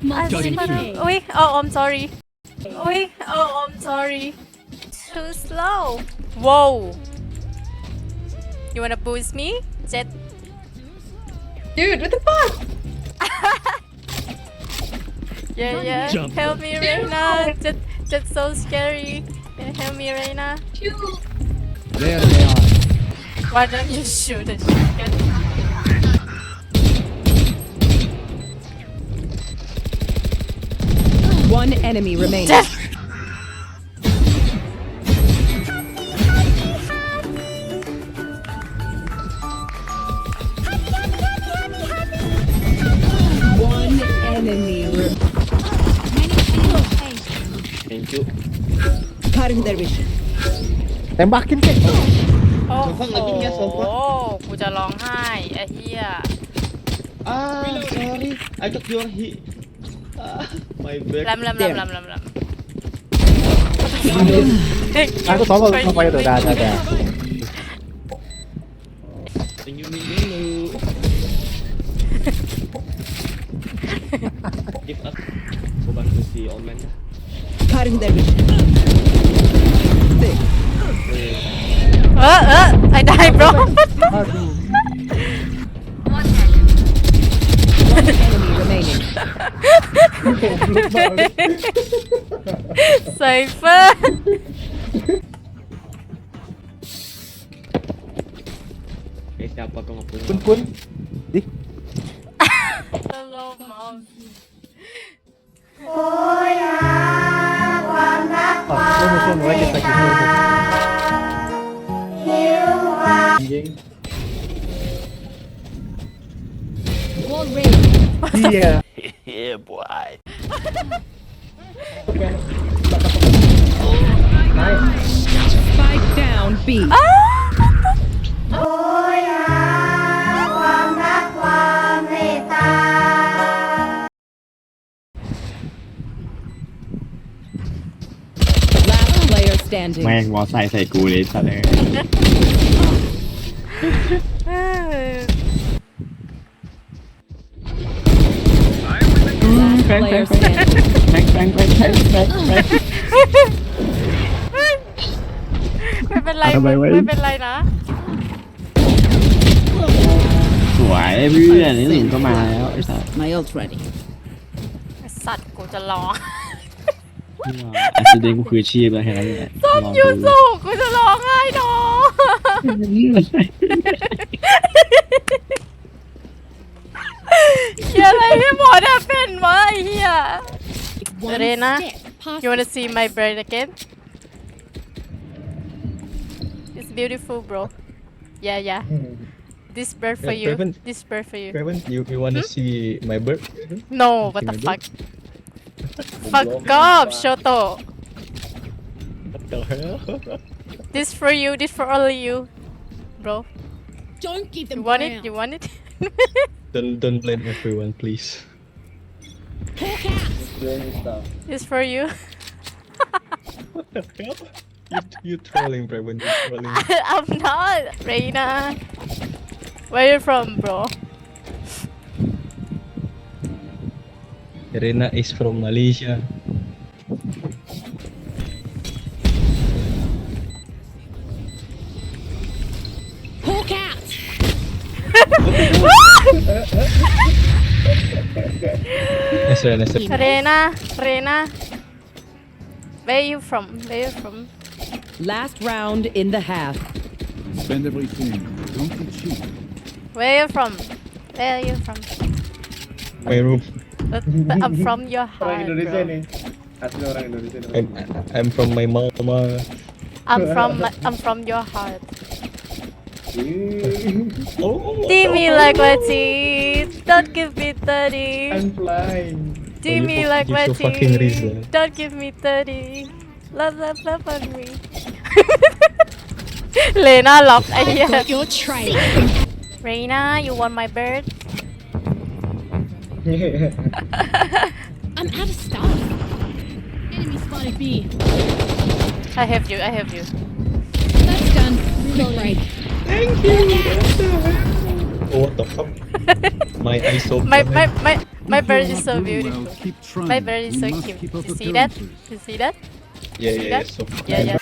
Wait, oh, I'm sorry. Wait, oh, I'm sorry. Too slow. Whoa. You wanna boost me? Jet. Dude, what the fuck? Yeah. Help me, Reina. Jet so scary. Help me, Reina. There they are. Why don't you shoot the chicken? One enemy remaining. Jet. One enemy Thankyou. Cutting their vision. Tembakin kek. โอ้ Sofa lagi ya, sofa. กูจะร้องไห้ไอ้เหี้ย Ah, sorry. I took your hit. Ah, my bad. ลำ Aku tahu apa itu dah. Senyumin dulu. Give up. Gua bantu si Omen dah. Cutting their vision. I die bro. Aduh. One enemy remaining. Cypher. Siapa kau ngapain? Kun. Di. Hello mom. Oh, musuh lagi sakit dulu. Anjing. Iya. Yeah, boy. Spike down B. Last player standing. แม่งมอไซค์ใส่กูเลยสัตว์เลย Last player standing. แม่ง ไม่เป็นไรไม่เป็นไรนะ สวยเพื่อนนี่หนึ่งก็มาแล้วไอ้สัตว์ My ult ready. ไอ้สัตว์กูจะร้อง อัศเดงกูคือชีพแล้วแค่นั้นแหละ ส้มยูสุกูจะร้องไห้ดอกเฮียอะไรให้หมอได้เป็นวะไอ้เฮียเรนะ you wanna see my brain again it's beautiful bro yeah this bird for you Praifen. this bird for you Kevin, you want to see my bird? no what the fuck fuck off Shoto What the hell? this for you this for only you bro Don't give them you want it Don't blame everyone, please. it's for you What the hell? You trolling, Praifen. You trolling. I'm not Reina where you from bro Rena is from Malaysia. Hawk out. Nice. Rena where you from Last round in the half. Spend everything. Don't be cheap. where you from My room. I'm from your heart bro. Asli orang Indonesia. I'm from my mama. I'm from your heart Oh. do me like my teeth don't give me 30 I'm flying. do me like my You're so fucking teeth reason. don't give me 30 love on me Lena lock ไอ้เหี้ย Your train. Reina you want my bird I'm out of stuff. Enemy spotted B. I have you That's done. Reloading. Oh, what the fuck? My eyes so my blind. My If bird you're is not so doing well, beautiful. keep trying. My bird is We so must cute. keep up You see that? appearances. You see that? Yeah, See yeah, that? so Yeah, yeah.